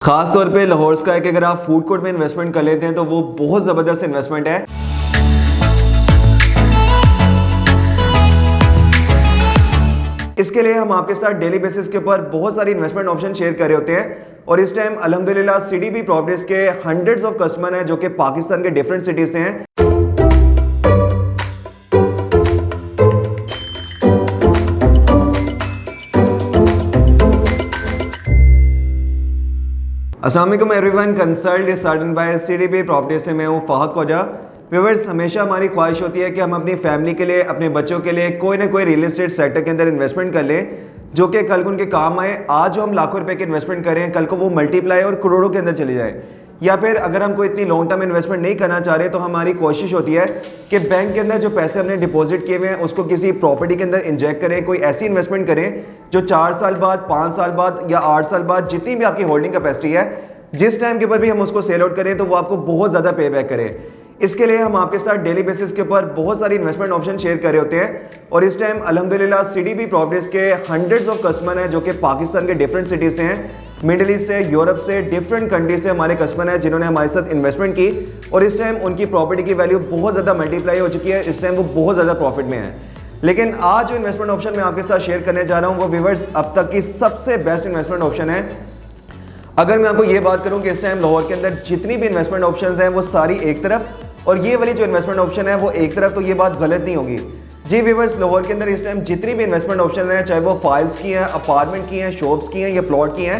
खास तौर पे लाहौर स्काई के अगर आप फूड कोर्ट में इन्वेस्टमेंट कर लेते हैं तो वो बहुत ज़बरदस्त इन्वेस्टमेंट है। इसके लिए हम आपके साथ डेली बेसिस के ऊपर बहुत सारी इन्वेस्टमेंट ऑप्शन शेयर कर रहे होते हैं और इस टाइम अल्हम्दुलिल्लाह सीडीबी प्रॉपर्टीज के हंड्रेड्स ऑफ कस्टमर हैं जो कि पाकिस्तान के डिफरेंट सिटीज से हैं। अस्सलाम वालेकुम everyone, consult is certain by CDB properties से मैं हूँ फहद खोजा। व्यूअर्स, हमेशा हमारी ख्वाहिश होती है कि हम अपनी फैमिली के लिए, अपने बच्चों के लिए कोई ना कोई रियल एस्टेट सेक्टर के अंदर इन्वेस्टमेंट कर लें जो कि कल को उनके काम आए। आज जो हम लाखों रुपए के इन्वेस्टमेंट करें, कल को वो मल्टीप्लाई और करोड़ों के अंदर चली जाए। या फिर अगर हम कोई इतनी लॉन्ग टर्म इन्वेस्टमेंट नहीं करना चाह रहे तो हमारी कोशिश होती है कि बैंक के अंदर जो पैसे हमने डिपॉजिट किए हुए हैं उसको किसी प्रॉपर्टी के अंदर इंजेक्ट करें, कोई ऐसी इन्वेस्टमेंट करें जो 4 साल बाद, 5 साल बाद या 8 साल बाद जितनी भी आपकी होल्डिंग कैपेसिटी है, जिस टाइम के ऊपर भी हम उसको सेल आउट करें तो वो आपको बहुत ज़्यादा पे बैक करे। इसके लिए हम आपके साथ डेली बेसिस के ऊपर बहुत सारी इन्वेस्टमेंट ऑप्शन शेयर कर रहे होते हैं और इस टाइम अल्हम्दुलिल्लाह सीडीबी प्रॉपर्टीज के हंड्रेड्स ऑफ कस्टमर हैं जो कि पाकिस्तान के डिफरेंट सिटीज से हैं, मिडिल ईस्ट से, यूरोप से, डिफरेंट कंट्रीज से हमारे कस्टमर हैं जिन्होंने हमारे साथ इन्वेस्टमेंट की और इस टाइम उनकी प्रॉपर्टी की वैल्यू बहुत ज़्यादा मल्टीप्लाई हो चुकी है। इस टाइम वो बहुत ज़्यादा प्रॉफिट में है। लेकिन आज जो इन्वेस्टमेंट ऑप्शन मैं आपके साथ शेयर करने जा रहा हूँ वो व्यूअर्स अब तक की सबसे बेस्ट इन्वेस्टमेंट ऑप्शन है। अगर मैं आपको ये बात करूं कि इस टाइम लाहौर के अंदर जितनी भी इन्वेस्टमेंट ऑप्शंस हैं वो सारी एक तरफ और ये वाली जो इन्वेस्टमेंट ऑप्शन है वो एक तरफ, तो ये बात गलत नहीं होगी। जी व्यूअर्स, लाहौर के अंदर इस टाइम जितनी भी इन्वेस्टमेंट ऑप्शन हैं, चाहे वो फाइल्स की हैं, अपार्टमेंट की हैं, शॉप्स की हैं या प्लॉट की हैं,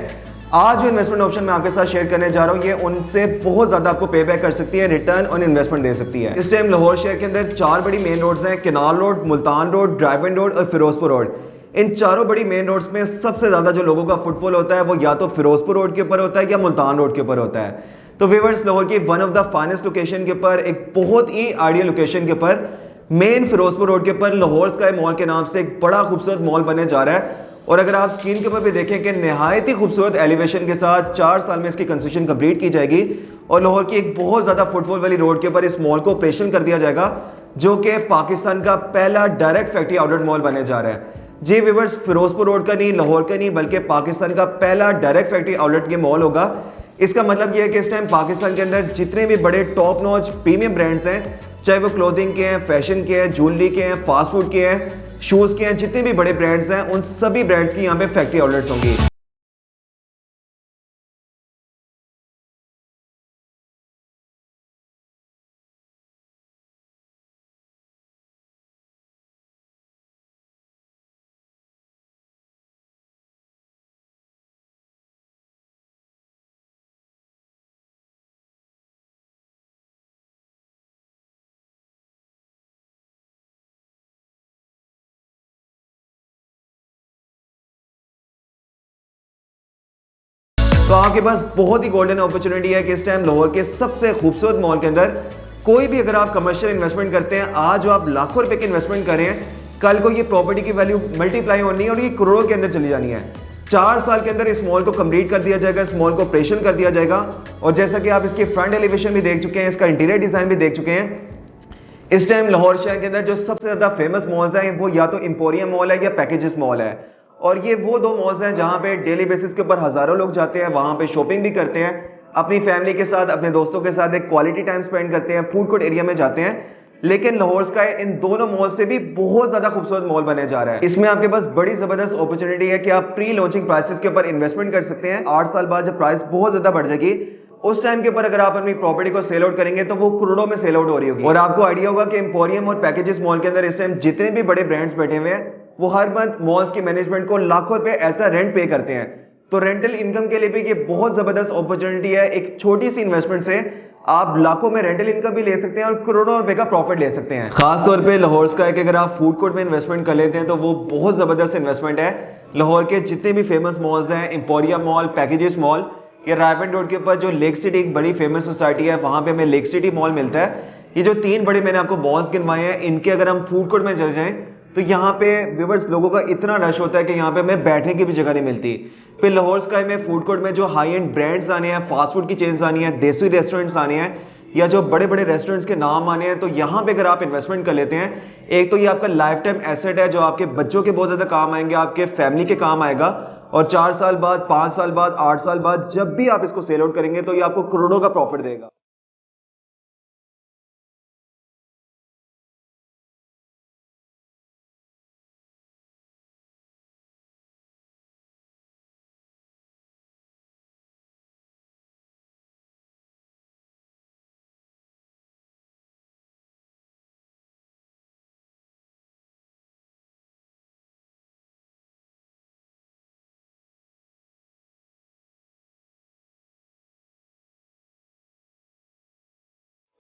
आज जो इन्वेस्टमेंट ऑप्शन मैं आपके साथ शेयर करने जा रहा हूँ ये उनसे बहुत ज़्यादा आपको पे बैक कर सकती है, रिटर्न ऑन इन्वेस्टमेंट दे सकती है। इस टाइम लाहौर शहर के अंदर 4 बड़ी मेन रोड्स हैं, canal road, Multan road, driven road और फिरोजपुर रोड। इन चारों बड़ी मेन रोड्स में सबसे ज़्यादा जो लोगों का फुटफॉल होता है वो या तो फिरोजपुर रोड के ऊपर होता है या मुल्तान रोड के ऊपर होता है। तो व्यूअर्स, लाहौर की one of the finest location के ऊपर, एक बहुत ही आइडियल लोकेशन के ऊपर, मेन फिरोजपुर रोड के ऊपर लाहौर स्काई मॉल के नाम से एक बड़ा खूबसूरत मॉल बनने जा रहा है। और अगर आप स्क्रीन के ऊपर भी देखें कि नहायत ही खूबसूरत एलिवेशन के साथ 4 साल में इसकी कंस्ट्रक्शन कंप्लीट की जाएगी और लाहौर की एक बहुत ज़्यादा फुटफॉल वाली रोड के ऊपर इस मॉल को ऑपरेशन कर दिया जाएगा जो कि पाकिस्तान का पहला डायरेक्ट फैक्ट्री आउटलेट मॉल बनने जा रहा है। जी व्यूअर्स, फिरोजपुर रोड का नहीं, लाहौर का नहीं, बल्कि पाकिस्तान का पहला डायरेक्ट फैक्ट्री आउटलेट के मॉल होगा। इसका मतलब यह है कि इस टाइम पाकिस्तान के अंदर जितने भी बड़े टॉप नॉच प्रीमियम ब्रांड्स हैं, चाहे वो क्लोथिंग के हैं, फैशन के हैं, ज्वेलरी के हैं, फास्ट फूड के हैं, शूज़ के हैं, जितने भी बड़े ब्रांड्स हैं उन सभी ब्रांड्स की यहाँ पे फैक्ट्री आउटलेट्स होंगी। तो आपके पास बहुत ही गोल्डन अपॉर्चुनिटी है कि इस टाइम लाहौर के सबसे खूबसूरत मॉल के अंदर कोई भी अगर आप कमर्शियल इन्वेस्टमेंट करते हैं, आज जो आप लाखों रुपए की इन्वेस्टमेंट करें, कल को ये प्रॉपर्टी की वैल्यू मल्टीप्लाई होनी है और ये करोड़ों के अंदर चली जानी है। 4 साल के अंदर इस मॉल को कंप्लीट कर दिया जाएगा, इस मॉल को ऑपरेशन कर दिया जाएगा। और जैसा कि आप इसकी फ्रंट एलिवेशन भी देख चुके हैं, इसका इंटीरियर डिजाइन भी देख चुके हैं। इस टाइम लाहौर शहर के अंदर जो सबसे ज्यादा फेमस मॉल्स हैं वो या तो एम्पोरियम मॉल है या पैकेजेस मॉल है और ये वो 2 मॉल्स हैं जहां पे डेली बेसिस के ऊपर हजारों लोग जाते हैं, वहां पे शॉपिंग भी करते हैं, अपनी फैमिली के साथ, अपने दोस्तों के साथ एक क्वालिटी टाइम स्पेंड करते हैं, फूड कोर्ट एरिया में जाते हैं। लेकिन लाहौर स्काई इन दोनों मॉल से भी बहुत ज्यादा खूबसूरत मॉल बनने जा रहा है। इसमें आपके पास बड़ी जबरदस्त अपॉर्चुनिटी है कि आप प्री लॉन्चिंग प्राइसेस के ऊपर इन्वेस्टमेंट कर सकते हैं। 8 साल बाद जब प्राइस बहुत ज्यादा बढ़ जाएगी उस टाइम के ऊपर अगर आप अपनी प्रॉपर्टी को सेल आउट करेंगे तो वो करोड़ों में सेल आउट हो रही होगी। और आपको आइडिया होगा कि एम्पोरियम और पैकेजेस मॉल के अंदर इस टाइम जितने भी बड़े ब्रांड्स बैठे हुए हैं वो हर मंथ मॉल्स की मैनेजमेंट को लाखों रुपए ऐसा रेंट पे करते हैं। तो रेंटल इनकम के लिए भी ये बहुत जबरदस्त अपॉर्चुनिटी है। एक छोटी सी इन्वेस्टमेंट से आप लाखों में रेंटल इनकम भी ले सकते हैं और करोड़ों रुपए का प्रॉफिट ले सकते हैं। खास तौर पे लाहौर स्काई के अगर आप फूड कोर्ट में इन्वेस्टमेंट कर लेते हैं तो वो बहुत जबरदस्त इन्वेस्टमेंट है। लाहौर के जितने भी फेमस मॉल्स हैं, एम्पोरियम मॉल, पैकेजेस मॉल, ये रायवन रोड के ऊपर जो लेक सिटी एक बड़ी फेमस सोसाइटी है वहां पे हमें लेक सिटी मॉल मिलता है। ये जो 3 बड़े मैंने आपको मॉल्स गिनवाए हैं, इनके अगर हम फूड कोर्ट में चले जाएं तो यहाँ पे व्यूअर्स लोगों का इतना रश होता है कि यहाँ पे हमें बैठने की भी जगह नहीं मिलती। फिर लाहौर स्काई में फूड कोर्ट में जो हाई एंड ब्रांड्स आने हैं, फास्ट फूड की चेन्स आनी है, देसी रेस्टोरेंट्स आने हैं या जो बड़े बड़े रेस्टोरेंट्स के नाम आने हैं, तो यहाँ पे अगर आप इन्वेस्टमेंट कर लेते हैं, एक तो ये आपका लाइफ टाइम एसेट है जो आपके बच्चों के बहुत ज्यादा काम आएंगे, आपके फैमिली के काम आएगा और 4 साल बाद, 5 साल बाद, 8 साल बाद जब भी आप इसको सेल आउट करेंगे तो ये आपको करोड़ों का प्रॉफिट देगा।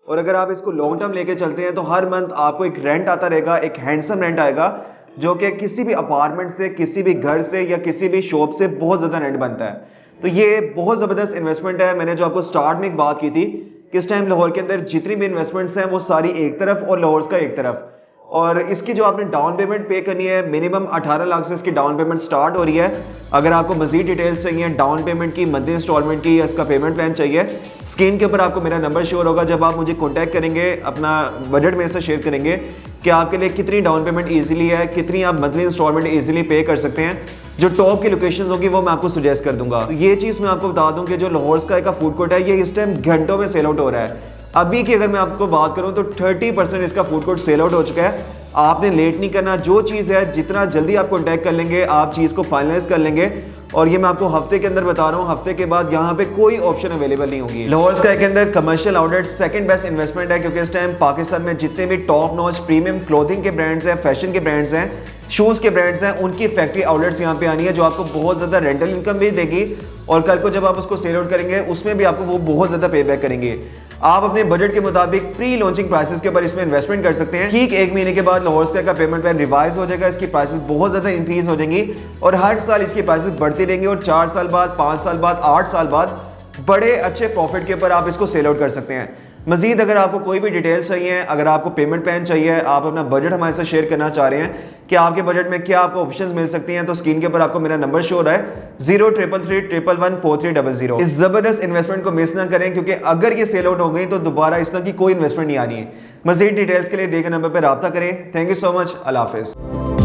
और अगर आप इसको लॉन्ग टर्म लेके चलते हैं तो हर मंथ आपको एक रेंट आता रहेगा, एक हैंडसम रेंट आएगा, जो कि किसी भी अपार्टमेंट से, किसी भी घर से या किसी भी शॉप से बहुत ज़्यादा रेंट बनता है। तो ये बहुत ज़बरदस्त इन्वेस्टमेंट है। मैंने जो आपको स्टार्ट में एक बात की थी कि इस टाइम लाहौर के अंदर जितनी भी इन्वेस्टमेंट्स हैं वो सारी एक तरफ और लाहौर का एक तरफ, और इसकी जो आपने डाउन पेमेंट पे करनी है मिनिमम 18 लाख से इसकी डाउन पेमेंट स्टार्ट हो रही है। अगर आपको मजीद डिटेल्स चाहिए डाउन पेमेंट की, मंथली इंस्टॉलमेंट की या इसका पेमेंट प्लान चाहिए, स्क्रीन के ऊपर आपको मेरा नंबर शोर होगा। जब आप मुझे कॉन्टैक्ट करेंगे, अपना बजट में से शेयर करेंगे कि आपके लिए कितनी डाउन पेमेंट ईजिली है, कितनी आप मंथली इंस्टॉलमेंट ईजिली पे कर सकते हैं, जो टॉप की लोकेशन होगी वो मैं आपको सुजेस्ट कर दूंगा। तो ये चीज़ मैं आपको बता दूं कि जो लाहौर स्काई का फूड कोर्ट है ये इस टाइम घंटों में सेल आउट हो रहा है। अभी की अगर मैं आपको बात करूं तो 30% इसका फूड कोर्ट सेल आउट हो चुका है। आपने लेट नहीं करना, जो चीज़ है जितना जल्दी आप कॉन्टैक्ट कर लेंगे आप चीज़ को फाइनलाइज कर लेंगे। और ये मैं आपको हफ्ते के अंदर बता रहा हूँ, हफ्ते के बाद यहाँ पे कोई ऑप्शन अवेलेबल नहीं होगी। लाहौर स्काई के अंदर commercial outlet second best investment है, क्योंकि इस टाइम पाकिस्तान में जितने भी टॉप नॉच प्रीमियम क्लोथिंग के ब्रांड्स हैं, फैशन के ब्रांड्स हैं, शूज़ के ब्रांड्स हैं, उनकी फैक्ट्री आउटलेट्स यहाँ पे आनी है, जो आपको बहुत ज़्यादा रेंटल इनकम भी देगी और कल को जब आप उसको सेल आउट करेंगे उसमें भी आपको वो बहुत ज़्यादा पे बैक करेंगे। आप अपने बजट के मुताबिक प्री लॉन्चिंग प्राइसेस के ऊपर इसमें इन्वेस्टमेंट कर सकते हैं। ठीक 1 महीने के बाद लाहौर स्काई का पेमेंट प्लान रिवाइज हो जाएगा, इसकी प्राइसेस बहुत ज़्यादा इंक्रीज हो जाएंगी और हर साल इसकी प्राइसेस बढ़ती रहेंगी और 4 साल बाद, 5 साल बाद, 8 साल बाद बड़े अच्छे प्रॉफिट के ऊपर आप इसको सेल आउट कर सकते हैं। मजीद अगर आपको कोई भी डिटेल्स चाहिए, अगर आपको पेमेंट प्लान चाहिए, आप अपना बजट हमारे साथ शेयर करना चाह रहे हैं कि आपके बजट में क्या आपको ऑप्शंस मिल सकती हैं, तो स्क्रीन के ऊपर आपको मेरा नंबर शो हो रहा है 0333114300। इस जबरदस्त इन्वेस्टमेंट को मिस ना करें, क्योंकि अगर ये सेल आउट हो गई तो दोबारा इस तरह की कोई इन्वेस्टमेंट नहीं आनी है। मजीद डिटेल्स के लिए देखे नंबर पर रब्ता करें। Thank you so much. अल्लाह हाफिज़।